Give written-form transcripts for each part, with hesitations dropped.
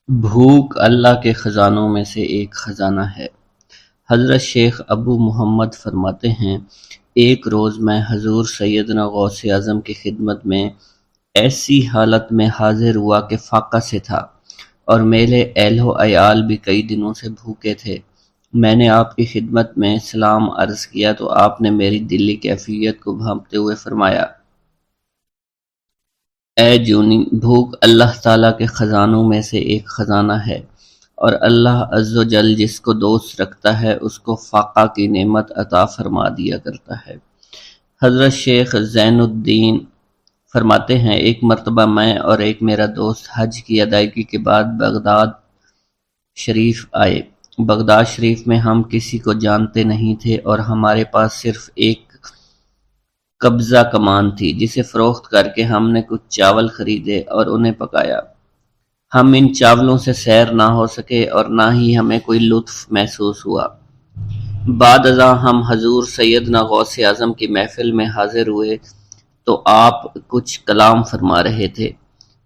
بھوک اللہ کے خزانوں میں سے ایک خزانہ ہے۔ حضرت شیخ ابو محمد فرماتے ہیں، ایک روز میں حضور سیدنا غوث اعظم کی خدمت میں ایسی حالت میں حاضر ہوا کہ فاقہ سے تھا، اور میرے اہل و عیال بھی کئی دنوں سے بھوکے تھے۔ میں نے آپ کی خدمت میں سلام عرض کیا تو آپ نے میری دلی کیفیت کو بھانپتے ہوئے فرمایا، اے جونی، بھوک اللہ تعالیٰ کے خزانوں میں سے ایک خزانہ ہے، اور اللہ عز و جل جس کو دوست رکھتا ہے اس کو فاقہ کی نعمت عطا فرما دیا کرتا ہے۔ حضرت شیخ زین الدین فرماتے ہیں، ایک مرتبہ میں اور ایک میرا دوست حج کی ادائیگی کے بعد بغداد شریف آئے۔ بغداد شریف میں ہم کسی کو جانتے نہیں تھے اور ہمارے پاس صرف ایک قبضہ کمان تھی، جسے فروخت کر کے ہم نے کچھ چاول خریدے اور انہیں پکایا۔ ہم ان چاولوں سے سیر نہ ہو سکے اور نہ ہی ہمیں کوئی لطف محسوس ہوا۔ بعد ازاں ہم حضور سیدنا غوث اعظم کی محفل میں حاضر ہوئے تو آپ کچھ کلام فرما رہے تھے۔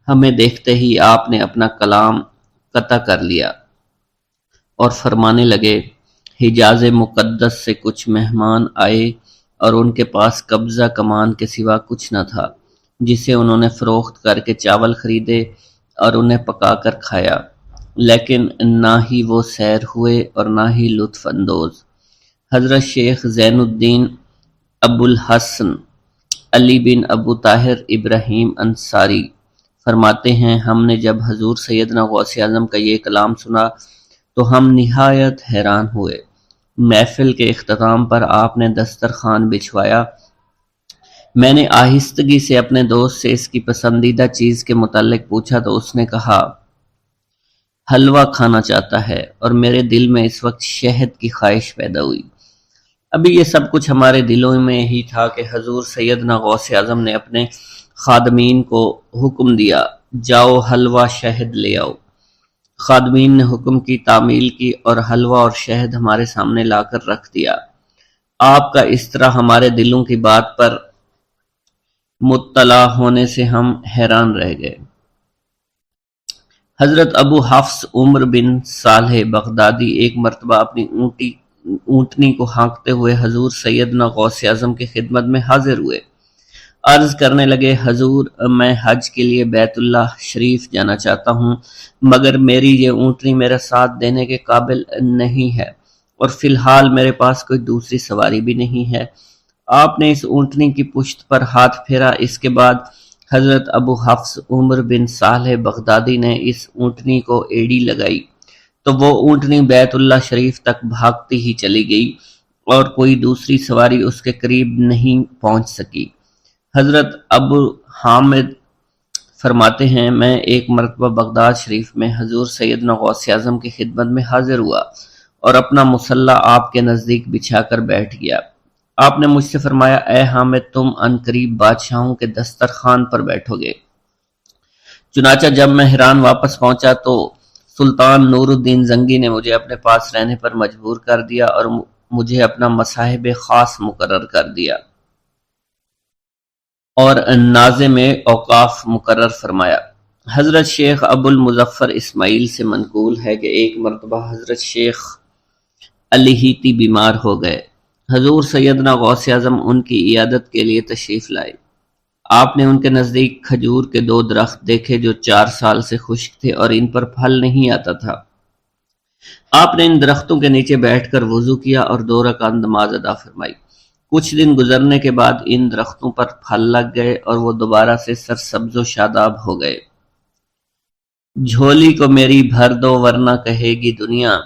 ہمیں دیکھتے ہی آپ نے اپنا کلام قطع کر لیا اور فرمانے لگے، حجاز مقدس سے کچھ مہمان آئے اور ان کے پاس قبضہ کمان کے سوا کچھ نہ تھا، جسے انہوں نے فروخت کر کے چاول خریدے اور انہیں پکا کر کھایا، لیکن نہ ہی وہ سیر ہوئے اور نہ ہی لطف اندوز۔ حضرت شیخ زین الدین ابو الحسن علی بن ابو طاہر ابراہیم انصاری فرماتے ہیں، ہم نے جب حضور سیدنا غوث اعظم کا یہ کلام سنا تو ہم نہایت حیران ہوئے۔ محفل کے اختتام پر آپ نے دسترخوان بچھوایا۔ میں نے آہستگی سے اپنے دوست سے اس کی پسندیدہ چیز کے متعلق پوچھا تو اس نے کہا، حلوہ کھانا چاہتا ہے، اور میرے دل میں اس وقت شہد کی خواہش پیدا ہوئی۔ ابھی یہ سب کچھ ہمارے دلوں میں ہی تھا کہ حضور سیدنا غوث اعظم نے اپنے خادمین کو حکم دیا، جاؤ حلوہ شہد لے آؤ۔ خادمین نے حکم کی، تعمیل کی اور حلوہ اور شہد ہمارے سامنے لا کر رکھ دیا۔ آپ کا اس طرح ہمارے دلوں کی بات پر مطلع ہونے سے ہم حیران رہ گئے۔ حضرت ابو حفص عمر بن صالح بغدادی ایک مرتبہ اپنی اونٹنی کو ہانکتے ہوئے حضور سیدنا غوث اعظم کی خدمت میں حاضر ہوئے۔ عرض کرنے لگے، حضور، میں حج کے لیے بیت اللہ شریف جانا چاہتا ہوں، مگر میری یہ اونٹنی میرا ساتھ دینے کے قابل نہیں ہے، اور فی الحال میرے پاس کوئی دوسری سواری بھی نہیں ہے۔ آپ نے اس اونٹنی کی پشت پر ہاتھ پھیرا۔ اس کے بعد حضرت ابو حفص عمر بن صالح بغدادی نے اس اونٹنی کو ایڑی لگائی تو وہ اونٹنی بیت اللہ شریف تک بھاگتی ہی چلی گئی اور کوئی دوسری سواری اس کے قریب نہیں پہنچ سکی۔ حضرت ابو حامد فرماتے ہیں، میں ایک مرتبہ بغداد شریف میں حضور سیدنا غوث اعظم کی خدمت میں حاضر ہوا اور اپنا مصلی آپ کے نزدیک بچھا کر بیٹھ گیا۔ آپ نے مجھ سے فرمایا، اے حامد، تم عنقریب بادشاہوں کے دسترخوان پر بیٹھو گے۔ چنانچہ جب میں حران واپس پہنچا تو سلطان نور الدین زنگی نے مجھے اپنے پاس رہنے پر مجبور کر دیا اور مجھے اپنا مصاحب خاص مقرر کر دیا اور ناظم اوقاف مقرر فرمایا۔ حضرت شیخ ابو المظفر اسماعیل سے منقول ہے کہ ایک مرتبہ حضرت شیخ الہیتی بیمار ہو گئے۔ حضور سیدنا غوث اعظم ان کی عیادت کے لیے تشریف لائے۔ آپ نے ان کے نزدیک کھجور کے 2 درخت دیکھے جو 4 سال سے خشک تھے اور ان پر پھل نہیں آتا تھا۔ آپ نے ان درختوں کے نیچے بیٹھ کر وضو کیا اور 2 رکعت نماز ادا فرمائی۔ کچھ دن گزرنے کے بعد ان درختوں پر پھل لگ گئے اور وہ دوبارہ سے سرسبز و شاداب ہو گئے۔ جھولی کو میری بھر دو ورنہ کہے گی دنیا،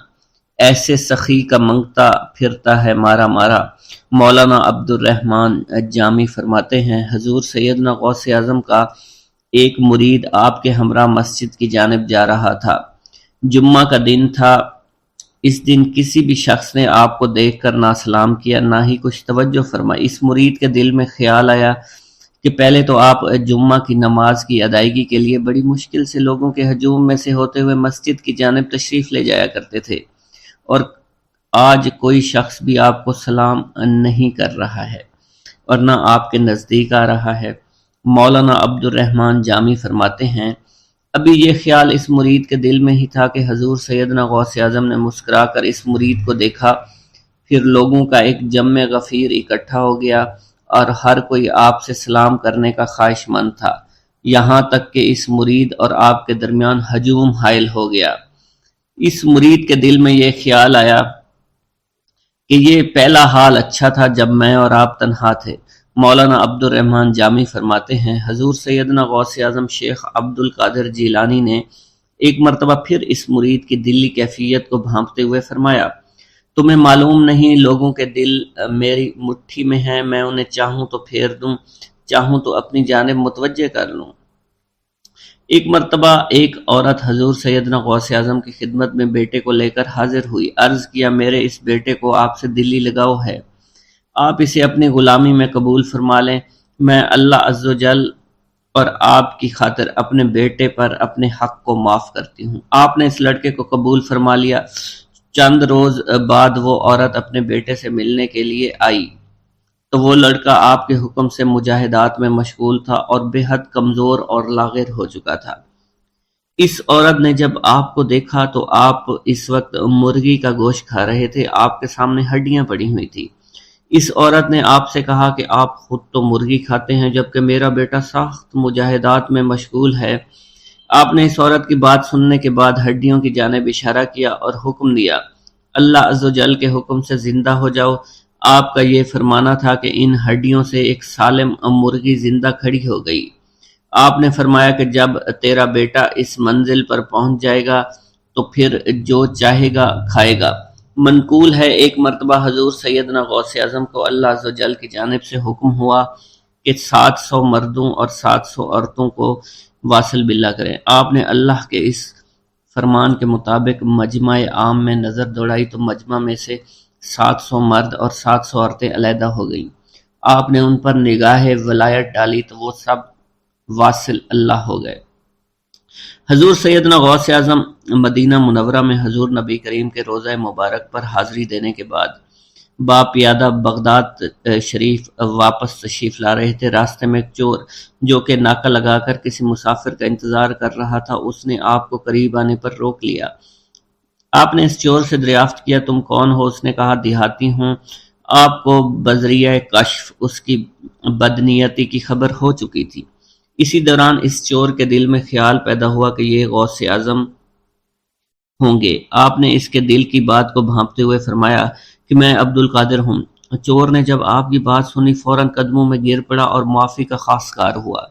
ایسے سخی کا منگتا پھرتا ہے مارا مارا۔ مولانا عبد الرحمن جامی فرماتے ہیں، حضور سیدنا غوث اعظم کا ایک مرید آپ کے ہمراہ مسجد کی جانب جا رہا تھا۔ جمعہ کا دن تھا۔ اس دن کسی بھی شخص نے آپ کو دیکھ کر نہ سلام کیا، نہ ہی کچھ توجہ فرمائی۔ اس مرید کے دل میں خیال آیا کہ پہلے تو آپ جمعہ کی نماز کی ادائیگی کے لیے بڑی مشکل سے لوگوں کے ہجوم میں سے ہوتے ہوئے مسجد کی جانب تشریف لے جایا کرتے تھے، اور آج کوئی شخص بھی آپ کو سلام نہیں کر رہا ہے اور نہ آپ کے نزدیک آ رہا ہے۔ مولانا عبد الرحمن جامی فرماتے ہیں، ابھی یہ خیال اس مرید کے دل میں ہی تھا کہ حضور سیدنا غوث اعظم نے مسکرا کر اس مرید کو دیکھا، پھر لوگوں کا ایک جمع غفیر اکٹھا ہو گیا اور ہر کوئی آپ سے سلام کرنے کا خواہش مند تھا، یہاں تک کہ اس مرید اور آپ کے درمیان ہجوم حائل ہو گیا۔ اس مرید کے دل میں یہ خیال آیا کہ یہ پہلا حال اچھا تھا جب میں اور آپ تنہا تھے۔ مولانا عبد الرحمن جامی فرماتے ہیں، حضور سیدنا غوث اعظم شیخ عبد القادر جیلانی نے ایک مرتبہ پھر اس مرید کی دلی کیفیت کو بھانپتے ہوئے فرمایا، تمہیں معلوم نہیں لوگوں کے دل میری مٹھی میں ہیں، میں انہیں چاہوں تو پھیر دوں، چاہوں تو اپنی جانب متوجہ کر لوں۔ ایک مرتبہ ایک عورت حضور سیدنا غوث اعظم کی خدمت میں بیٹے کو لے کر حاضر ہوئی، عرض کیا میرے اس بیٹے کو آپ سے دلی لگاؤ ہے، آپ اسے اپنی غلامی میں قبول فرما لیں، میں اللہ عز و جل اور آپ کی خاطر اپنے بیٹے پر اپنے حق کو معاف کرتی ہوں۔ آپ نے اس لڑکے کو قبول فرما لیا۔ چند روز بعد وہ عورت اپنے بیٹے سے ملنے کے لیے آئی تو وہ لڑکا آپ کے حکم سے مجاہدات میں مشغول تھا اور بے حد کمزور اور لاغر ہو چکا تھا۔ اس عورت نے جب آپ کو دیکھا تو آپ اس وقت مرغی کا گوشت کھا رہے تھے، آپ کے سامنے ہڈیاں پڑی ہوئی تھی۔ اس عورت نے آپ سے کہا کہ آپ خود تو مرغی کھاتے ہیں جبکہ میرا بیٹا سخت مجاہدات میں مشغول ہے۔ آپ نے اس عورت کی بات سننے کے بعد ہڈیوں کی جانب اشارہ کیا اور حکم دیا، اللہ عز و جل کے حکم سے زندہ ہو جاؤ۔ آپ کا یہ فرمانا تھا کہ ان ہڈیوں سے ایک سالم مرغی زندہ کھڑی ہو گئی۔ آپ نے فرمایا کہ جب تیرا بیٹا اس منزل پر پہنچ جائے گا تو پھر جو چاہے گا کھائے گا۔ منقول ہے ایک مرتبہ حضور سیدنا غوث اعظم کو اللہ عز و جل کی جانب سے حکم ہوا کہ 700 مردوں اور 700 عورتوں کو واصل باللہ کریں۔ آپ نے اللہ کے اس فرمان کے مطابق مجمع عام میں نظر دوڑائی تو مجمع میں سے 700 مرد اور 700 عورتیں علیحدہ ہو گئیں۔ آپ نے ان پر نگاہ ولایت ڈالی تو وہ سب واصل اللہ ہو گئے۔ حضور سیدنا غوث اعظم مدینہ منورہ میں حضور نبی کریم کے روضہ مبارک پر حاضری دینے کے بعد باپیادہ بغداد شریف واپس تشریف لا رہے تھے۔ راستے میں ایک چور جو کہ ناکہ لگا کر کسی مسافر کا انتظار کر رہا تھا، اس نے آپ کو قریب آنے پر روک لیا۔ آپ نے اس چور سے دریافت کیا تم کون ہو؟ اس نے کہا دیہاتی ہوں۔ آپ کو بذریعہ کشف اس کی بدنیتی کی خبر ہو چکی تھی۔ اسی دوران اس چور کے دل میں خیال پیدا ہوا کہ یہ غوث اعظم ہوں گے۔ آپ نے اس کے دل کی بات کو بھانپتے ہوئے فرمایا کہ میں عبد القادر ہوں۔ چور نے جب آپ کی بات سنی فوراً قدموں میں گر پڑا اور معافی کا خواستگار ہوا۔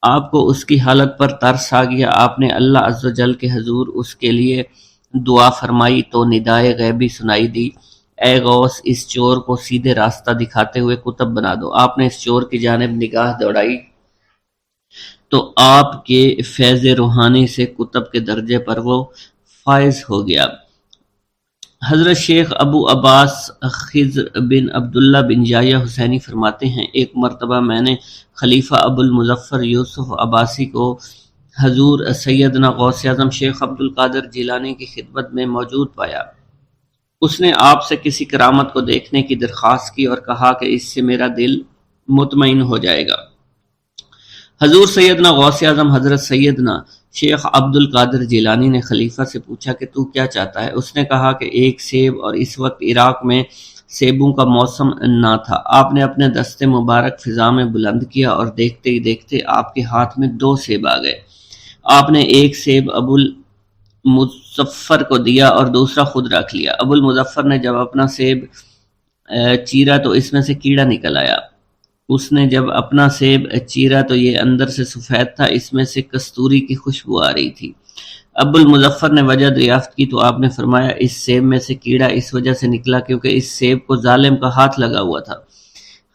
آپ کو اس کی حالت پر ترس آ گیا۔ آپ نے اللہ عز و جل کے حضور اس کے لیے دعا فرمائی تو ندائے غیبی سنائی دی، اے غوث اس چور کو سیدھے راستہ دکھاتے ہوئے کتب بنا دو۔ آپ نے اس چور کی جانب نگاہ دوڑائی تو آپ کے فیض روحانی سے کتب کے درجے پر وہ فائز ہو گیا۔ حضرت شیخ ابو عباس خضر بن عبداللہ بن یحییٰ حسینی فرماتے ہیں، ایک مرتبہ میں نے خلیفہ ابو المظفر یوسف عباسی کو حضور سیدنا غوث اعظم شیخ عبد القادر جیلانی کی خدمت میں موجود پایا۔ اس نے آپ سے کسی کرامت کو دیکھنے کی درخواست کی اور کہا کہ اس سے میرا دل مطمئن ہو جائے گا۔ حضور سیدنا غوث اعظم حضرت سیدنا شیخ عبد القادر جیلانی نے خلیفہ سے پوچھا کہ تو کیا چاہتا ہے؟ اس نے کہا کہ ایک سیب، اور اس وقت عراق میں سیبوں کا موسم نہ تھا۔ آپ نے اپنے دستے مبارک فضا میں بلند کیا اور دیکھتے ہی دیکھتے آپ کے ہاتھ میں 2 سیب آ گئے۔ آپ نے ایک سیب ابو المظفر کو دیا اور دوسرا خود رکھ لیا۔ ابو المظفر نے جب اپنا سیب چیرا تو اس میں سے کیڑا نکل آیا۔ اس نے جب اپنا سیب چیرا تو یہ اندر سے سفید تھا، اس میں سے کستوری کی خوشبو آ رہی تھی۔ ابو المظفر نے وجہ دریافت کی تو آپ نے فرمایا اس سیب میں سے کیڑا اس وجہ سے نکلا کیونکہ اس سیب کو ظالم کا ہاتھ لگا ہوا تھا۔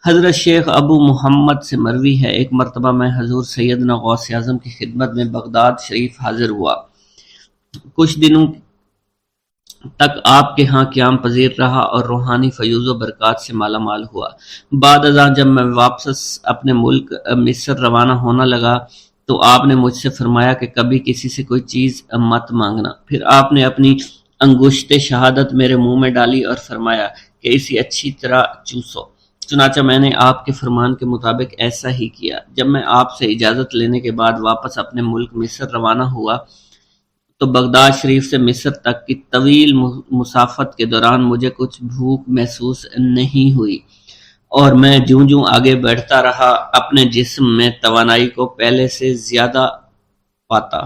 حضرت شیخ ابو محمد سے مروی ہے، ایک مرتبہ میں حضور سیدنا غوث اعظم کی خدمت میں بغداد شریف حاضر ہوا۔ کچھ دنوں تک آپ کے ہاں قیام پذیر رہا اور روحانی فیوز و برکات سے مالا مال ہوا۔ بعد ازاں جب میں واپس اپنے ملک مصر روانہ ہونا لگا تو آپ نے مجھ سے فرمایا کہ کبھی کسی سے کوئی چیز مت مانگنا۔ پھر آپ نے اپنی انگشت شہادت میرے منہ میں ڈالی اور فرمایا کہ اسے اچھی طرح چوسو۔ چنانچہ میں نے آپ کے فرمان کے مطابق ایسا ہی کیا۔ جب میں آپ سے اجازت لینے کے بعد واپس اپنے ملک مصر روانہ ہوا تو بغداد شریف سے مصر تک کی طویل مسافت کے دوران مجھے کچھ بھوک محسوس نہیں ہوئی، اور میں جوں جوں آگے بڑھتا رہا اپنے جسم میں توانائی کو پہلے سے زیادہ پاتا۔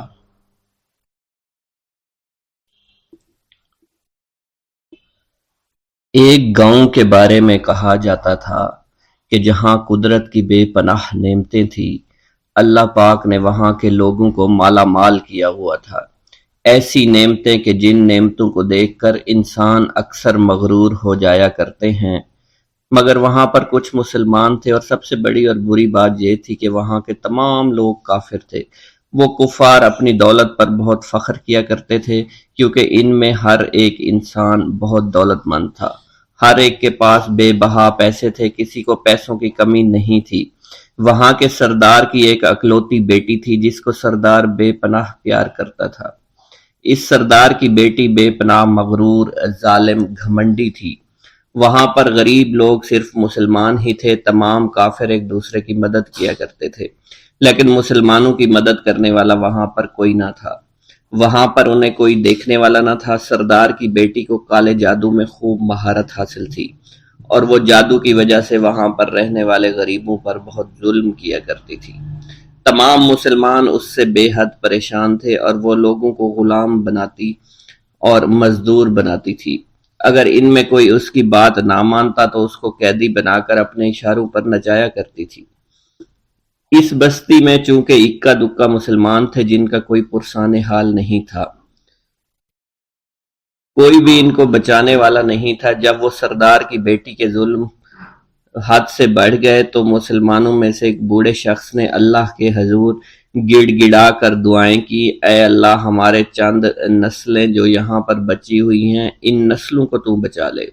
ایک گاؤں کے بارے میں کہا جاتا تھا کہ جہاں قدرت کی بے پناہ نعمتیں تھیں، اللہ پاک نے وہاں کے لوگوں کو مالا مال کیا ہوا تھا۔ ایسی نعمتیں کہ جن نعمتوں کو دیکھ کر انسان اکثر مغرور ہو جایا کرتے ہیں، مگر وہاں پر کچھ مسلمان تھے، اور سب سے بڑی اور بری بات یہ تھی کہ وہاں کے تمام لوگ کافر تھے۔ وہ کفار اپنی دولت پر بہت فخر کیا کرتے تھے، کیونکہ ان میں ہر ایک انسان بہت دولت مند تھا۔ ہر ایک کے پاس بے بہا پیسے تھے، کسی کو پیسوں کی کمی نہیں تھی۔ وہاں کے سردار کی ایک اکلوتی بیٹی تھی جس کو سردار بے پناہ پیار کرتا تھا۔ اس سردار کی بیٹی بے پناہ مغرور، ظالم، گھمنڈی تھی۔ وہاں پر غریب لوگ صرف مسلمان ہی تھے، تمام کافر ایک دوسرے کی مدد کیا کرتے تھے، لیکن مسلمانوں کی مدد کرنے والا وہاں پر کوئی نہ تھا۔ وہاں پر انہیں کوئی دیکھنے والا نہ تھا۔ سردار کی بیٹی کو کالے جادو میں خوب مہارت حاصل تھی، اور وہ جادو کی وجہ سے وہاں پر رہنے والے غریبوں پر بہت ظلم کیا کرتی تھی۔ تمام مسلمان اس سے بے حد پریشان تھے، اور وہ لوگوں کو غلام بناتی اور مزدور بناتی تھی۔ اگر ان میں کوئی اس کی بات نہ مانتا تو اس کو قیدی بنا کر اپنے اشاروں پر نچایا کرتی تھی۔ اس بستی میں چونکہ اکا دکا مسلمان تھے جن کا کوئی پرسان حال نہیں تھا، کوئی بھی ان کو بچانے والا نہیں تھا۔ جب وہ سردار کی بیٹی کے ظلم حد سے بڑھ گئے تو مسلمانوں میں سے ایک بوڑھے شخص نے اللہ کے حضور گڑ گڑا کر دعائیں کی، اے اللہ، ہمارے چند نسلیں جو یہاں پر بچی ہوئی ہیں، ان نسلوں کو تو بچا لے۔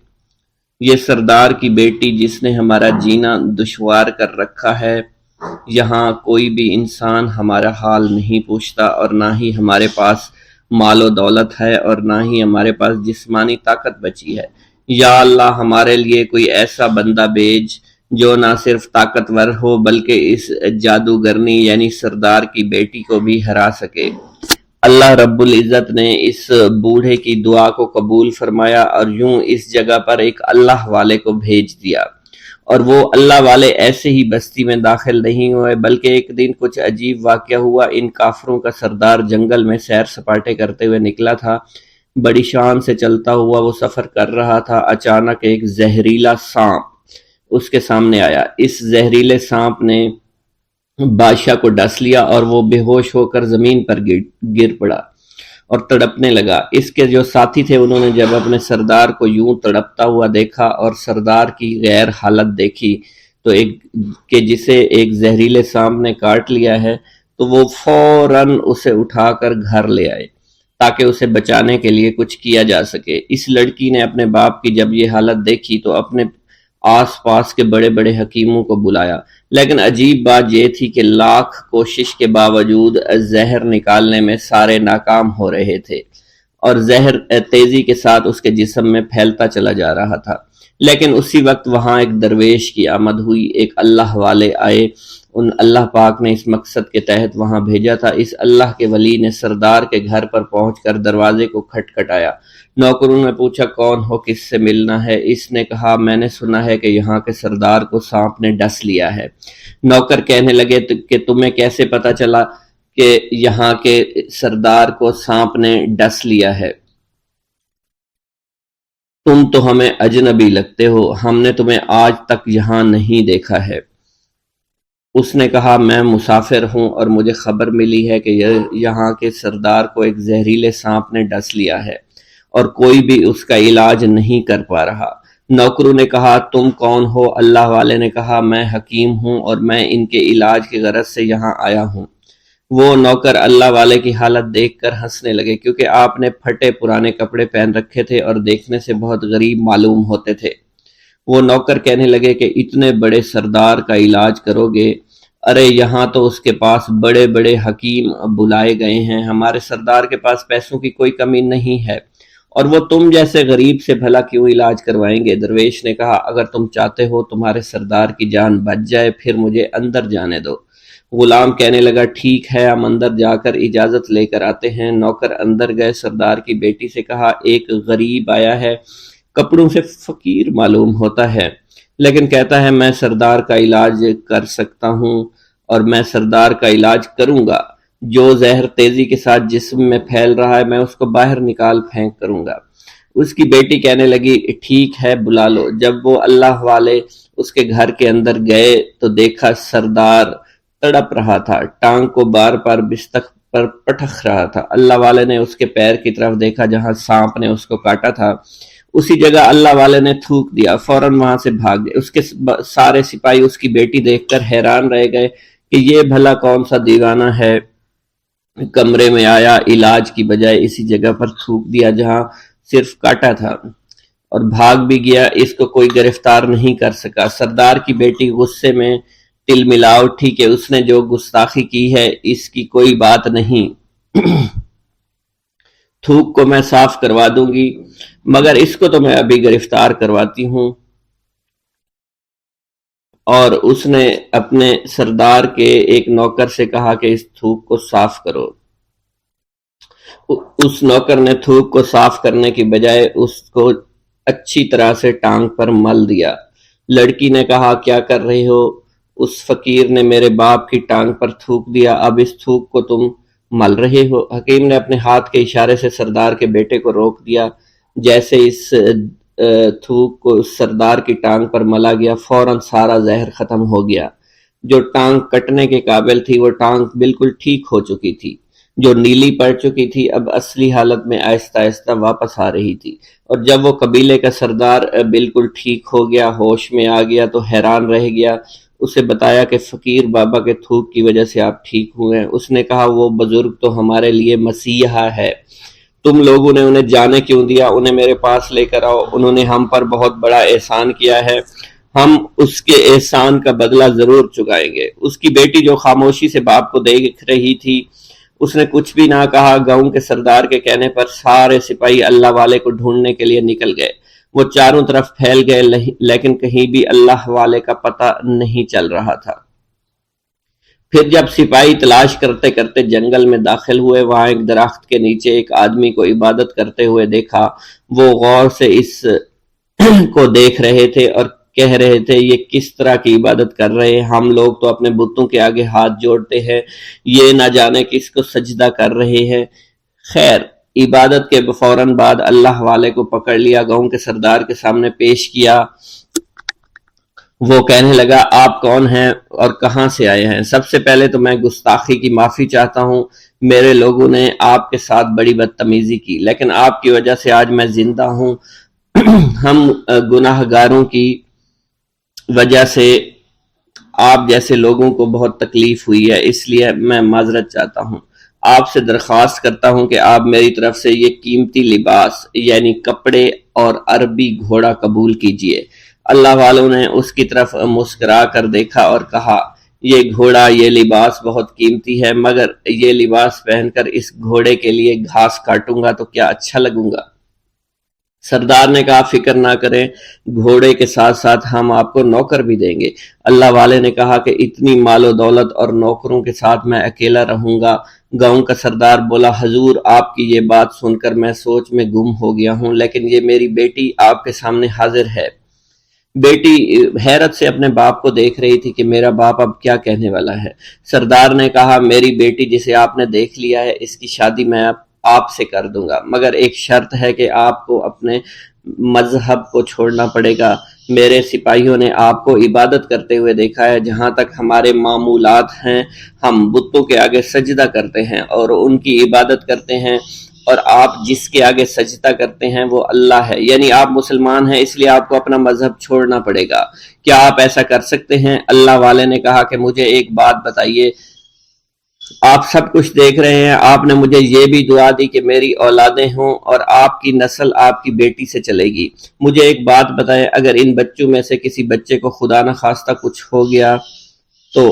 یہ سردار کی بیٹی جس نے ہمارا جینا دشوار کر رکھا ہے، یہاں کوئی بھی انسان ہمارا حال نہیں پوچھتا، اور نہ ہی ہمارے پاس مال و دولت ہے، اور نہ ہی ہمارے پاس جسمانی طاقت بچی ہے۔ یا اللہ، ہمارے لیے کوئی ایسا بندہ بھیج جو نہ صرف طاقتور ہو بلکہ اس جادوگرنی یعنی سردار کی بیٹی کو بھی ہرا سکے۔ اللہ رب العزت نے اس بوڑھے کی دعا کو قبول فرمایا، اور یوں اس جگہ پر ایک اللہ والے کو بھیج دیا، اور وہ اللہ والے ایسے ہی بستی میں داخل نہیں ہوئے، بلکہ ایک دن کچھ عجیب واقعہ ہوا۔ ان کافروں کا سردار جنگل میں سیر سپاٹے کرتے ہوئے نکلا تھا، بڑی شان سے چلتا ہوا وہ سفر کر رہا تھا۔ اچانک ایک زہریلا سانپ اس کے سامنے آیا۔ اس زہریلے سانپ نے بادشاہ کو ڈس لیا، اور وہ بے ہوش ہو کر زمین پر گر پڑا اور تڑپنے لگا۔ اس کے جو ساتھی تھے انہوں نے جب اپنے سردار کو یوں تڑپتا ہوا دیکھا اور سردار کی غیر حالت دیکھی تو کہ جسے ایک زہریلے سانپ نے کاٹ لیا ہے، تو وہ فوراً اسے اٹھا کر گھر لے آئے تاکہ اسے بچانے کے لیے کچھ کیا جا سکے۔ اس لڑکی نے اپنے باپ کی جب یہ حالت دیکھی تو اپنے آس پاس کے بڑے بڑے حکیموں کو بلایا، لیکن عجیب بات یہ تھی کہ لاکھ کوشش کے باوجود زہر نکالنے میں سارے ناکام ہو رہے تھے، اور زہر تیزی کے ساتھ اس کے جسم میں پھیلتا چلا جا رہا تھا۔ لیکن اسی وقت وہاں ایک درویش کی آمد ہوئی، ایک اللہ والے آئے، ان اللہ پاک نے اس مقصد کے تحت وہاں بھیجا تھا۔ اس اللہ کے ولی نے سردار کے گھر پر پہنچ کر دروازے کو کھٹکھٹایا۔ نوکروں نے پوچھا کون ہو، کس سے ملنا ہے؟ اس نے کہا میں نے سنا ہے کہ یہاں کے سردار کو سانپ نے ڈس لیا ہے۔ نوکر کہنے لگے کہ تمہیں کیسے پتا چلا کہ یہاں کے سردار کو سانپ نے ڈس لیا ہے؟ تم تو ہمیں اجنبی لگتے ہو، ہم نے تمہیں آج تک یہاں نہیں دیکھا ہے۔ اس نے کہا میں مسافر ہوں، اور مجھے خبر ملی ہے کہ یہاں کے سردار کو ایک زہریلے سانپ نے ڈس لیا ہے، اور کوئی بھی اس کا علاج نہیں کر پا رہا۔ نوکروں نے کہا تم کون ہو؟ اللہ والے نے کہا میں حکیم ہوں، اور میں ان کے علاج کی غرض سے یہاں آیا ہوں۔ وہ نوکر اللہ والے کی حالت دیکھ کر ہنسنے لگے، کیونکہ آپ نے پھٹے پرانے کپڑے پہن رکھے تھے اور دیکھنے سے بہت غریب معلوم ہوتے تھے۔ وہ نوکر کہنے لگے کہ اتنے بڑے سردار کا علاج کرو گے؟ ارے یہاں تو اس کے پاس بڑے بڑے حکیم بلائے گئے ہیں، ہمارے سردار کے پاس پیسوں کی کوئی کمی نہیں ہے، اور وہ تم جیسے غریب سے بھلا کیوں علاج کروائیں گے؟ درویش نے کہا اگر تم چاہتے ہو تمہارے سردار کی جان بچ جائے پھر مجھے اندر جانے دو۔ غلام کہنے لگا ٹھیک ہے ہم اندر جا کر اجازت لے کر آتے ہیں۔ نوکر اندر گئے، سردار کی بیٹی سے کہا ایک غریب آیا ہے، کپڑوں سے فقیر معلوم ہوتا ہے لیکن کہتا ہے میں سردار کا علاج کر سکتا ہوں اور میں سردار کا علاج کروں گا۔ جو زہر تیزی کے ساتھ جسم میں پھیل رہا ہے میں اس کو باہر نکال پھینک کروں گا۔ اس کی بیٹی کہنے لگی ٹھیک ہے بلا لو۔ جب وہ اللہ والے اس کے گھر کے اندر گئے تو دیکھا سردار تڑپ رہا تھا، ٹانگ کو بار بار بستر پر پٹخ رہا تھا۔ اللہ والے نے اس کے پیر کی طرف دیکھا جہاں سانپ نے اس کو کاٹا تھا، اسی جگہ اللہ والے نے تھوک دیا، فوراً وہاں سے بھاگ گئے۔ اس کے سارے سپاہی اس کی بیٹی دیکھ کر حیران رہ گئے کہ یہ بھلا کون سا دیوانہ ہے، کمرے میں آیا، علاج کی بجائے اسی جگہ پر تھوک دیا جہاں صرف کاٹا تھا اور بھاگ بھی گیا، اس کو کوئی گرفتار نہیں کر سکا۔ سردار کی بیٹی غصے میں تل ملا اٹھی کہ اس نے جو گستاخی کی ہے اس کی کوئی بات نہیں، تھوک کو میں صاف کروا دوں گی، مگر اس کو تو میں ابھی گرفتار کرواتی ہوں۔ اور اس نے اپنے سردار کے ایک نوکر سے کہا کہ اس تھوک کو صاف کرو۔ اس نوکر نے تھوک کو صاف کرنے کی بجائے اس کو اچھی طرح سے ٹانگ پر مل دیا۔ لڑکی نے کہا کیا کر رہے ہو؟ اس فقیر نے میرے باپ کی ٹانگ پر تھوک دیا، اب اس تھوک کو تم مل رہے ہو؟ حکیم نے اپنے ہاتھ کے اشارے سے سردار کے بیٹے کو روک دیا۔ جیسے اس تھوک کو سردار کی ٹانگ پر ملا گیا فوراً سارا زہر ختم ہو گیا۔ جو ٹانگ کٹنے کے قابل تھی وہ ٹانگ بالکل ٹھیک ہو چکی تھی، جو نیلی پڑ چکی تھی اب اصلی حالت میں آہستہ آہستہ واپس آ رہی تھی۔ اور جب وہ قبیلے کا سردار بالکل ٹھیک ہو گیا، ہوش میں آ گیا تو حیران رہ گیا۔ اسے بتایا کہ فقیر بابا کے تھوک کی وجہ سے آپ ٹھیک ہوئے ہیں۔ اس نے کہا وہ بزرگ تو ہمارے لیے مسیحا ہے، تم لوگوں نے انہیں جانے کیوں دیا؟ انہیں میرے پاس لے کر آؤ، انہوں نے ہم پر بہت بڑا احسان کیا ہے، ہم اس کے احسان کا بدلہ ضرور چکائیں گے۔ اس کی بیٹی جو خاموشی سے باپ کو دیکھ رہی تھی اس نے کچھ بھی نہ کہا۔ گاؤں کے سردار کے کہنے پر سارے سپاہی اللہ والے کو ڈھونڈنے کے لیے نکل گئے۔ وہ چاروں طرف پھیل گئے لیکن کہیں بھی اللہ والے کا پتہ نہیں چل رہا تھا۔ پھر جب سپاہی تلاش کرتے کرتے جنگل میں داخل ہوئے، وہاں ایک درخت کے نیچے ایک آدمی کو عبادت کرتے ہوئے دیکھا۔ وہ غور سے اس کو دیکھ رہے تھے اور کہہ رہے تھے یہ کس طرح کی عبادت کر رہے ہیں؟ ہم لوگ تو اپنے بتوں کے آگے ہاتھ جوڑتے ہیں، یہ نہ جانے کس کو سجدہ کر رہے ہیں۔ خیر، عبادت کے فوراً بعد اللہ والے کو پکڑ لیا، گاؤں کے سردار کے سامنے پیش کیا۔ وہ کہنے لگا آپ کون ہیں اور کہاں سے آئے ہیں؟ سب سے پہلے تو میں گستاخی کی معافی چاہتا ہوں، میرے لوگوں نے آپ کے ساتھ بڑی بدتمیزی کی لیکن آپ کی وجہ سے آج میں زندہ ہوں۔ ہم گناہ گاروں کی وجہ سے آپ جیسے لوگوں کو بہت تکلیف ہوئی ہے، اس لیے میں معذرت چاہتا ہوں۔ آپ سے درخواست کرتا ہوں کہ آپ میری طرف سے یہ قیمتی لباس یعنی کپڑے اور عربی گھوڑا قبول کیجئے۔ اللہ والوں نے اس کی طرف مسکرا کر دیکھا اور کہا یہ گھوڑا، یہ لباس بہت قیمتی ہے، مگر یہ لباس پہن کر اس گھوڑے کے لیے گھاس کاٹوں گا تو کیا اچھا لگوں گا؟ سردار نے کہا فکر نہ کریں، گھوڑے کے ساتھ ساتھ ہم آپ کو نوکر بھی دیں گے۔ اللہ والے نے کہا کہ اتنی مال و دولت اور نوکروں کے ساتھ میں اکیلا رہوں گا؟ گاؤں کا سردار بولا حضور آپ کی یہ بات سن کر میں سوچ میں گم ہو گیا ہوں، لیکن یہ میری بیٹی آپ کے سامنے حاضر ہے۔ بیٹی حیرت سے اپنے باپ کو دیکھ رہی تھی کہ میرا باپ اب کیا کہنے والا ہے۔ سردار نے کہا میری بیٹی جسے آپ نے دیکھ لیا ہے اس کی شادی میں آپ سے کر دوں گا، مگر ایک شرط ہے کہ آپ کو اپنے مذہب کو چھوڑنا پڑے گا۔ میرے سپاہیوں نے آپ کو عبادت کرتے ہوئے دیکھا ہے، جہاں تک ہمارے معمولات ہیں ہم بتوں کے آگے سجدہ کرتے ہیں اور ان کی عبادت کرتے ہیں، اور آپ جس کے آگے سجدہ کرتے ہیں وہ اللہ ہے، یعنی آپ مسلمان ہیں، اس لیے آپ کو اپنا مذہب چھوڑنا پڑے گا۔ کیا آپ ایسا کر سکتے ہیں؟ اللہ والے نے کہا کہ مجھے ایک بات بتائیے، آپ سب کچھ دیکھ رہے ہیں، آپ نے مجھے یہ بھی دعا دی کہ میری اولادیں ہوں اور آپ کی نسل آپ کی بیٹی سے چلے گی۔ مجھے ایک بات بتائیں، اگر ان بچوں میں سے کسی بچے کو خدا نخواستہ کچھ ہو گیا تو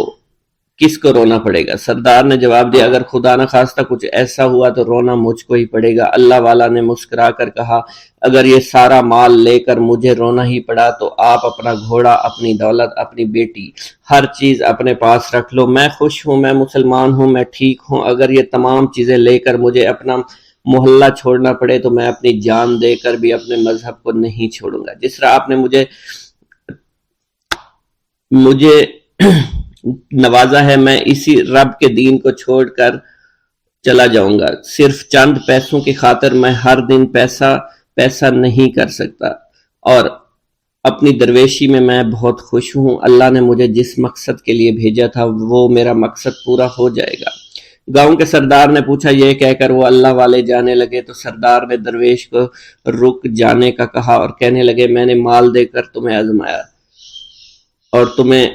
کس کو رونا پڑے گا؟ سردار نے جواب دیا اگر خدا نہ خواستہ کچھ ایسا ہوا تو رونا مجھ کو ہی پڑے گا۔ اللہ والا نے مسکرا کر کہا اگر یہ سارا مال لے کر مجھے رونا ہی پڑا تو آپ اپنا گھوڑا، اپنی دولت، اپنی بیٹی، ہر چیز اپنے پاس رکھ لو۔ میں خوش ہوں، میں مسلمان ہوں، میں ٹھیک ہوں۔ اگر یہ تمام چیزیں لے کر مجھے اپنا محلہ چھوڑنا پڑے تو میں اپنی جان دے کر بھی اپنے مذہب کو نہیں چھوڑوں گا۔ جس طرح آپ نے مجھے نوازا ہے، میں اسی رب کے دین کو چھوڑ کر چلا جاؤں گا۔ صرف چند پیسوں کی خاطر میں ہر دن پیسہ نہیں کر سکتا، اور اپنی درویشی میں بہت خوش ہوں۔ اللہ نے مجھے جس مقصد کے لیے بھیجا تھا وہ میرا مقصد پورا ہو جائے گا۔ گاؤں کے سردار نے پوچھا، یہ کہہ کر وہ اللہ والے جانے لگے تو سردار نے درویش کو رک جانے کا کہا اور کہنے لگے میں نے مال دے کر تمہیں آزمایا اور تمہیں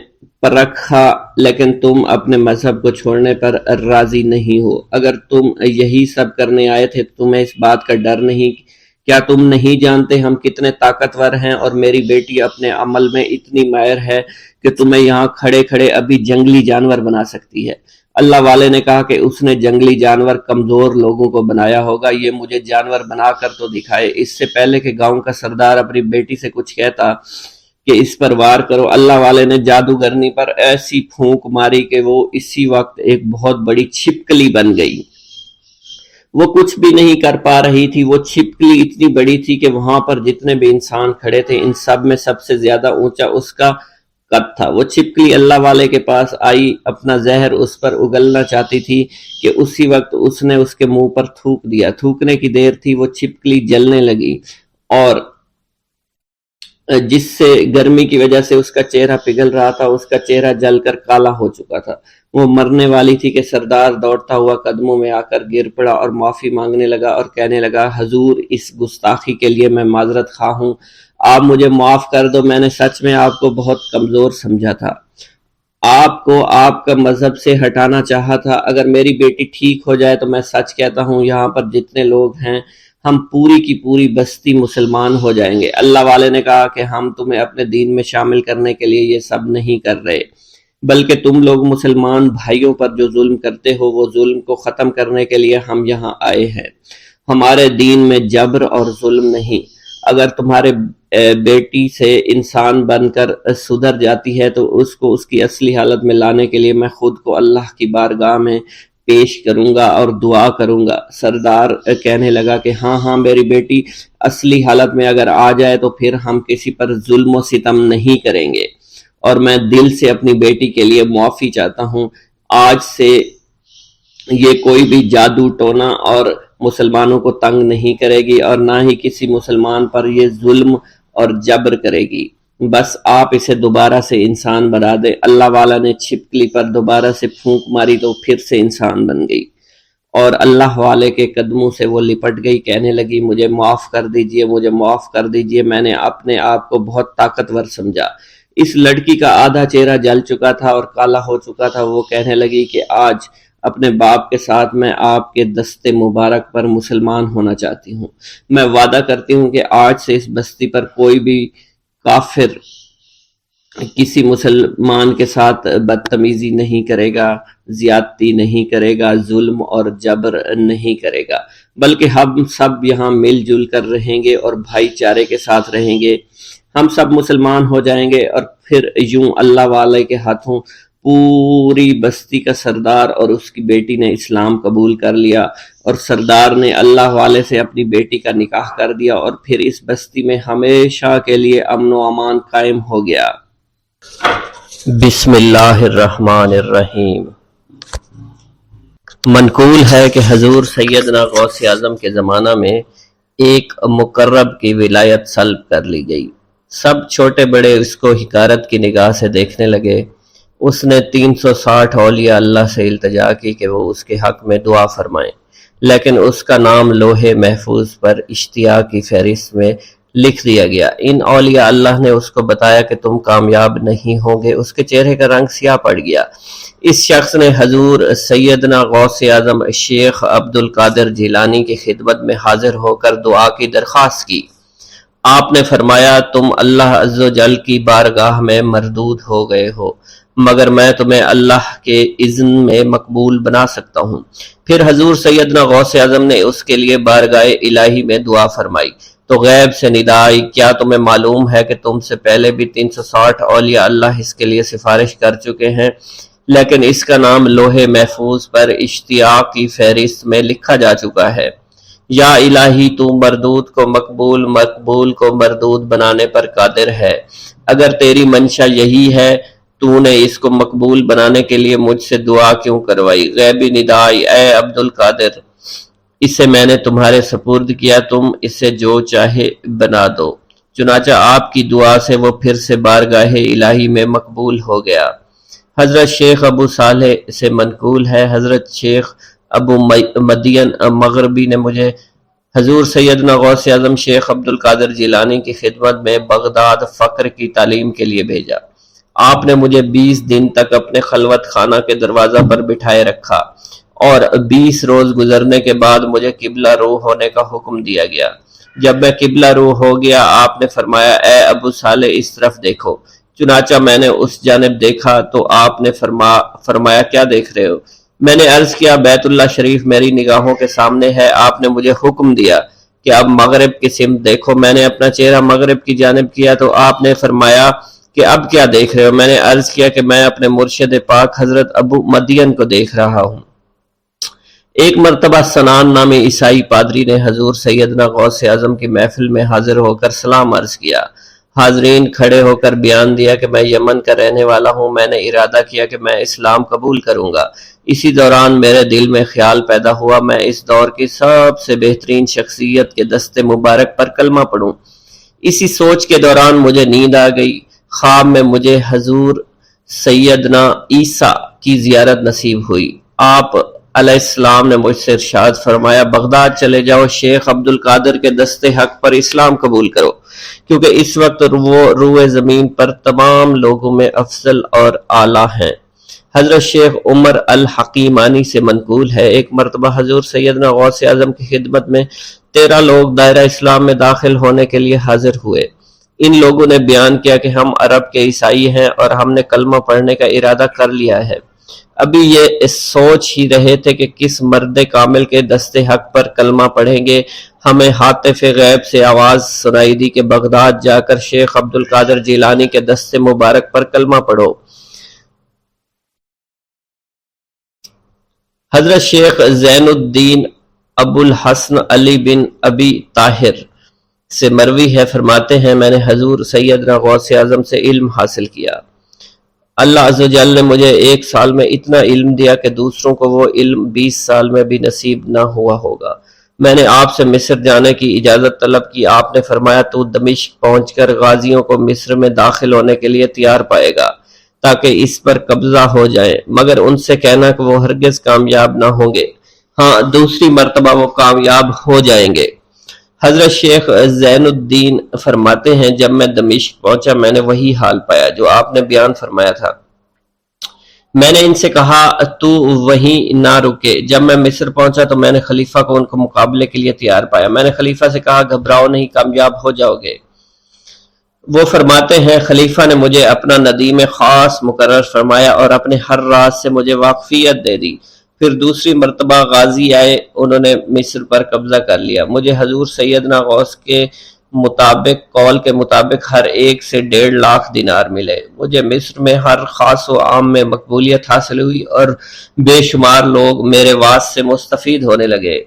پرکھا، لیکن تم اپنے مذہب کو چھوڑنے پر راضی نہیں ہو۔ اگر تم یہی سب کرنے آئے تھے تو تمہیں اس بات کا ڈر نہیں؟ کیا تم نہیں جانتے ہم کتنے طاقتور ہیں، اور میری بیٹی اپنے عمل میں اتنی ماہر ہے کہ تمہیں یہاں کھڑے کھڑے ابھی جنگلی جانور بنا سکتی ہے۔ اللہ والے نے کہا کہ اس نے جنگلی جانور کمزور لوگوں کو بنایا ہوگا، یہ مجھے جانور بنا کر تو دکھائے۔ اس سے پہلے کہ گاؤں کا سردار اپنی بیٹی سے کچھ کہتا کہ اس پر وار کرو، اللہ والے نے جادوگرنی پر ایسی پھونک ماری کہ وہ اسی وقت ایک بہت بڑی چھپکلی بن گئی۔ وہ کچھ بھی نہیں کر پا رہی تھی، وہ چھپکلی اتنی بڑی تھی کہ وہاں پر جتنے بھی انسان کھڑے تھے ان سب میں سب سے زیادہ اونچا اس کا قد تھا۔ وہ چھپکلی اللہ والے کے پاس آئی، اپنا زہر اس پر اگلنا چاہتی تھی کہ اسی وقت اس نے اس کے منہ پر تھوک دیا۔ تھوکنے کی دیر تھی، وہ چھپکلی جلنے لگی اور جس سے گرمی کی وجہ سے اس کا چہرہ پگھل رہا تھا، اس کا چہرہ جل کر کالا ہو چکا تھا۔ وہ مرنے والی تھی کہ سردار دوڑتا ہوا قدموں میں آ کر گر پڑا اور معافی مانگنے لگا اور کہنے لگا حضور اس گستاخی کے لیے میں معذرت خواہ ہوں، آپ مجھے معاف کر دو، میں نے سچ میں آپ کو بہت کمزور سمجھا تھا، آپ کو آپ کا مذہب سے ہٹانا چاہا تھا۔ اگر میری بیٹی ٹھیک ہو جائے تو میں سچ کہتا ہوں یہاں پر جتنے لوگ ہیں ہم پوری کی پوری بستی مسلمان ہو جائیں گے۔ اللہ والے نے کہا کہ ہم تمہیں اپنے دین میں شامل کرنے کے لیے یہ سب نہیں کر رہے، بلکہ تم لوگ مسلمان بھائیوں پر جو ظلم کرتے ہو وہ ظلم کو ختم کرنے کے لیے ہم یہاں آئے ہیں۔ ہمارے دین میں جبر اور ظلم نہیں۔ اگر تمہارے بیٹی سے انسان بن کر سدھر جاتی ہے تو اس کو اس کی اصلی حالت میں لانے کے لیے میں خود کو اللہ کی بارگاہ میں پیش کروں گا اور دعا کروں گا۔ سردار کہنے لگا کہ ہاں میری بیٹی اصلی حالت میں اگر آ جائے تو پھر ہم کسی پر ظلم و ستم نہیں کریں گے، اور میں دل سے اپنی بیٹی کے لیے معافی چاہتا ہوں۔ آج سے یہ کوئی بھی جادو ٹونا اور مسلمانوں کو تنگ نہیں کرے گی اور نہ ہی کسی مسلمان پر یہ ظلم اور جبر کرے گی، بس آپ اسے دوبارہ سے انسان بنا دے۔ اللہ والا نے چھپکلی پر دوبارہ سے پھونک ماری تو پھر سے انسان بن گئی اور اللہ والے کے قدموں سے وہ لپٹ گئی، کہنے لگی مجھے معاف کر دیجئے، مجھے معاف کر دیجئے، میں نے اپنے آپ کو بہت طاقتور سمجھا۔ اس لڑکی کا آدھا چہرہ جل چکا تھا اور کالا ہو چکا تھا۔ وہ کہنے لگی کہ آج اپنے باپ کے ساتھ میں آپ کے دست مبارک پر مسلمان ہونا چاہتی ہوں۔ میں وعدہ کرتی ہوں کہ آج سے اس بستی پر کوئی بھی کافر کسی مسلمان کے ساتھ بدتمیزی نہیں کرے گا، زیادتی نہیں کرے گا، ظلم اور جبر نہیں کرے گا، بلکہ ہم سب یہاں مل جل کر رہیں گے اور بھائی چارے کے ساتھ رہیں گے۔ ہم سب مسلمان ہو جائیں گے اور پھر یوں اللہ والے کے ہاتھوں پوری بستی کا سردار اور اس کی بیٹی نے اسلام قبول کر لیا، اور سردار نے اللہ والے سے اپنی بیٹی کا نکاح کر دیا، اور پھر اس بستی میں ہمیشہ کے لیے امن و امان قائم ہو گیا۔ بسم اللہ الرحمن الرحیم۔ منقول ہے کہ حضور سیدنا غوث اعظم کے زمانہ میں ایک مقرب کی ولایت سلب کر لی گئی۔ سب چھوٹے بڑے اس کو حقارت کی نگاہ سے دیکھنے لگے۔ اس نے 360 اولیاء اللہ سے التجا کی کہ وہ اس کے حق میں دعا فرمائیں، لیکن اس کا نام لوح محفوظ پر اشتیاق کی فہرست میں لکھ دیا گیا۔ ان اولیاء اللہ نے اس کو بتایا کہ تم کامیاب نہیں ہوں گے۔ اس کے چہرے کا رنگ سیاہ پڑ گیا۔ اس شخص نے حضور سیدنا غوث اعظم شیخ عبد القادر جیلانی کی خدمت میں حاضر ہو کر دعا کی درخواست کی۔ آپ نے فرمایا تم اللہ عز و جل کی بارگاہ میں مردود ہو گئے ہو، مگر میں تمہیں اللہ کے اذن میں مقبول بنا سکتا ہوں۔ پھر حضور سیدنا غوث اعظم نے اس کے لیے بارگاہ الہی میں دعا فرمائی تو غیب سے ندا آئی، کیا تمہیں معلوم ہے کہ تم سے پہلے بھی 360 اولیاء اللہ اس کے لیے سفارش کر چکے ہیں، لیکن اس کا نام لوح محفوظ پر اشتیاق کی فہرست میں لکھا جا چکا ہے۔ یا الہی تو مردود کو مقبول، مقبول کو مردود بنانے پر قادر ہے۔ اگر تیری منشا یہی ہے تو نے اس کو مقبول بنانے کے لیے مجھ سے دعا کیوں کروائی؟ غیبی ندائی، اے عبد القادر، اسے میں نے تمہارے سپرد کیا، تم اسے جو چاہے بنا دو۔ چنانچہ آپ کی دعا سے وہ پھر سے بارگاہ الہی میں مقبول ہو گیا۔ حضرت شیخ ابو صالح سے منقول ہے، حضرت شیخ ابو مدین مغربی نے مجھے حضور سیدنا غوث اعظم شیخ عبد القادر جیلانی کی خدمت میں بغداد فقر کی تعلیم کے لیے بھیجا۔ آپ نے مجھے 20 دن تک اپنے خلوت خانہ کے دروازہ پر بٹھائے رکھا اور 20 روز گزرنے کے بعد مجھے قبلہ رو ہونے کا حکم دیا گیا۔ جب میں قبلہ رو ہو گیا آپ نے فرمایا اے ابو صالح اس طرف دیکھو۔ چنانچہ میں نے اس جانب دیکھا تو آپ نے فرمایا کیا دیکھ رہے ہو؟ میں نے عرض کیا بیت اللہ شریف میری نگاہوں کے سامنے ہے۔ آپ نے مجھے حکم دیا کہ اب مغرب کی سمت دیکھو۔ میں نے اپنا چہرہ مغرب کی جانب کیا تو آپ نے فرمایا کہ اب کیا دیکھ رہے ہو؟ میں نے عرض کیا کہ میں اپنے مرشد پاک حضرت ابو مدین کو دیکھ رہا ہوں۔ ایک مرتبہ سنان نامی عیسائی پادری نے حضور سیدنا غوث اعظم کی محفل میں حاضر ہو کر سلام عرض کیا۔ حاضرین کھڑے ہو کر بیان دیا کہ میں یمن کا رہنے والا ہوں، میں نے ارادہ کیا کہ میں اسلام قبول کروں گا۔ اسی دوران میرے دل میں خیال پیدا ہوا میں اس دور کی سب سے بہترین شخصیت کے دست مبارک پر کلمہ پڑھوں۔ اسی سوچ کے دوران مجھے نیند آ گئی۔ خواب میں مجھے حضور سیدنا عیسیٰ کی زیارت نصیب ہوئی۔ آپ علیہ السلام نے مجھ سے ارشاد فرمایا بغداد چلے جاؤ، شیخ عبد القادر کے دست حق پر اسلام قبول کرو، کیونکہ اس وقت وہ روئے زمین پر تمام لوگوں میں افضل اور اعلیٰ ہیں۔ حضرت شیخ عمر الحکیمانی سے منقول ہے، ایک مرتبہ حضور سیدنا غوث اعظم کی خدمت میں 13 لوگ دائرہ اسلام میں داخل ہونے کے لیے حاضر ہوئے۔ ان لوگوں نے بیان کیا کہ ہم عرب کے عیسائی ہیں اور ہم نے کلمہ پڑھنے کا ارادہ کر لیا ہے۔ ابھی یہ سوچ ہی رہے تھے کہ کس مرد کامل کے دست حق پر کلمہ پڑھیں گے، ہمیں حاطف غیب سے آواز سنائی دی کہ بغداد جا کر شیخ عبد القادر جیلانی کے دست مبارک پر کلمہ پڑھو۔ حضرت شیخ زین الدین ابو الحسن علی بن ابی طاہر سے مروی ہے، فرماتے ہیں میں نے حضور سیدنا غوث اعظم سے علم حاصل کیا۔ اللہ عز و جل نے مجھے 1 سال میں اتنا علم دیا کہ دوسروں کو وہ علم 20 سال میں بھی نصیب نہ ہوا ہوگا۔ میں نے آپ سے مصر جانے کی اجازت طلب کی، آپ نے فرمایا تو دمشق پہنچ کر غازیوں کو مصر میں داخل ہونے کے لیے تیار پائے گا تاکہ اس پر قبضہ ہو جائے، مگر ان سے کہنا کہ وہ ہرگز کامیاب نہ ہوں گے، ہاں دوسری مرتبہ وہ کامیاب ہو جائیں گے۔ حضرت شیخ زین الدین فرماتے ہیں جب میں دمشق پہنچا میں نے وہی حال پایا جو آپ نے بیان فرمایا تھا۔ میں نے ان سے کہا تو وہیں نہ رکے۔ جب میں مصر پہنچا تو میں نے خلیفہ کو ان کو مقابلے کے لیے تیار پایا۔ میں نے خلیفہ سے کہا گھبراؤ نہیں، کامیاب ہو جاؤ گے۔ وہ فرماتے ہیں خلیفہ نے مجھے اپنا ندیم خاص مقرر فرمایا اور اپنے ہر راز سے مجھے واقفیت دے دی۔ پھر دوسری مرتبہ غازی آئے، انہوں نے مصر پر قبضہ کر لیا۔ مجھے حضور سیدنا غوث کے قول کے مطابق ہر ایک سے 1.5 لاکھ دینار ملے۔ مجھے مصر میں ہر خاص و عام میں مقبولیت حاصل ہوئی اور بے شمار لوگ میرے واعظ سے مستفید ہونے لگے۔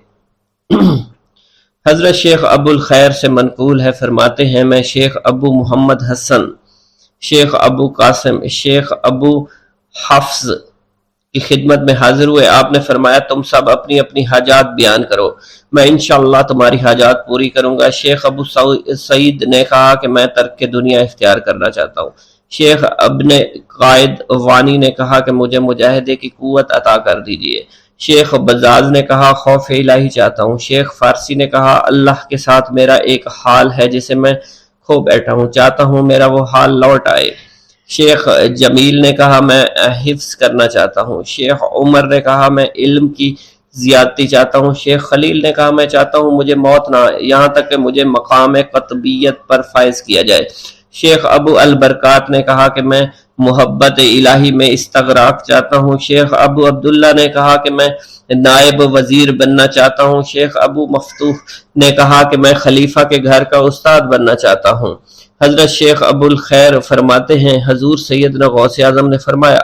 حضرت شیخ ابو الخیر سے منقول ہے، فرماتے ہیں میں شیخ ابو محمد حسن، شیخ ابو قاسم، شیخ ابو حفظ کی خدمت میں حاضر ہوئے۔ آپ نے فرمایا تم سب اپنی اپنی حاجات بیان کرو، میں انشاءاللہ تمہاری حاجات پوری کروں گا۔ شیخ ابو سعید نے کہا کہ میں ترک دنیا اختیار کرنا چاہتا ہوں۔ شیخ ابن قائد وانی نے کہا کہ مجھے مجاہدے کی قوت عطا کر دیجئے۔ شیخ بزاز نے کہا خوف الہی چاہتا ہوں۔ شیخ فارسی نے کہا اللہ کے ساتھ میرا ایک حال ہے جسے میں کھو بیٹھا ہوں، چاہتا ہوں میرا وہ حال لوٹ آئے۔ شیخ جمیل نے کہا میں حفظ کرنا چاہتا ہوں۔ شیخ عمر نے کہا میں علم کی زیادتی چاہتا ہوں؟ شیخ خلیل نے کہا میں چاہتا ہوں مجھے موت نہ آئے یہاں تک کہ مجھے مقام قطبیت پر فائز کیا جائے۔ شیخ ابو البرکات نے کہا کہ میں محبت الہی میں استغراق چاہتا ہوں۔ شیخ ابو عبداللہ نے کہا کہ میں نائب وزیر بننا چاہتا ہوں۔ شیخ ابو مفتوح نے کہا کہ میں خلیفہ کے گھر کا استاد بننا چاہتا ہوں۔ حضرت شیخ ابو الخیر فرماتے ہیں حضور سیدنا غوث اعظم نے فرمایا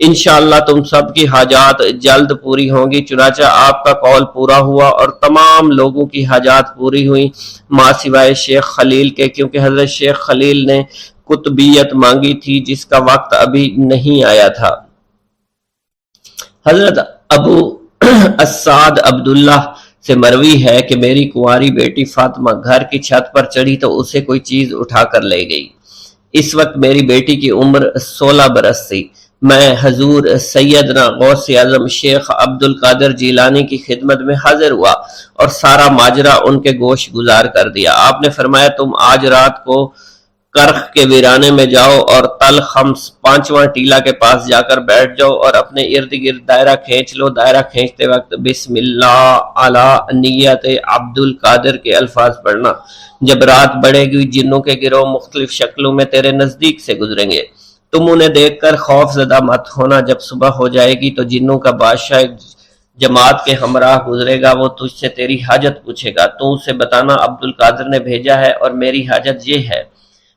انشاءاللہ تم سب کی حاجات جلد پوری ہوں گی۔ چنانچہ آپ کا قول پورا ہوا اور تمام لوگوں کی حاجات پوری ہوئی ماں سوائے شیخ خلیل کے، کیونکہ حضرت شیخ خلیل نے قطبیت مانگی تھی جس کا وقت ابھی نہیں آیا تھا۔ حضرت ابو السعد عبداللہ سے مروی ہے کہ میری کنواری بیٹی فاطمہ گھر کی چھت پر چڑھی تو اسے کوئی چیز اٹھا کر لے گئی۔ اس وقت میری بیٹی کی عمر 16 برس تھی۔ میں حضور سیدنا غوث اعظم شیخ عبد القادر جیلانی کی خدمت میں حاضر ہوا اور سارا ماجرا ان کے گوش گزار کر دیا۔ آپ نے فرمایا تم آج رات کو کرخ کے ویرانے میں جاؤ اور تل خمس 5واں ٹیلا کے پاس جا کر بیٹھ جاؤ اور اپنے ارد گرد دائرہ کھینچ لو۔ دائرہ کھینچتے وقت بسم اللہ علی نیت عبد القادر کے الفاظ پڑھنا۔ جب رات بڑھے گی جنوں کے گروہ مختلف شکلوں میں تیرے نزدیک سے گزریں گے، تم انہیں دیکھ کر خوف زدہ مت ہونا۔ جب صبح ہو جائے گی تو جنوں کا بادشاہ جماعت کے ہمراہ گزرے گا، وہ تجھ سے تیری حاجت پوچھے گا، تو اسے بتانا عبد القادر نے بھیجا ہے اور میری حاجت یہ ہے۔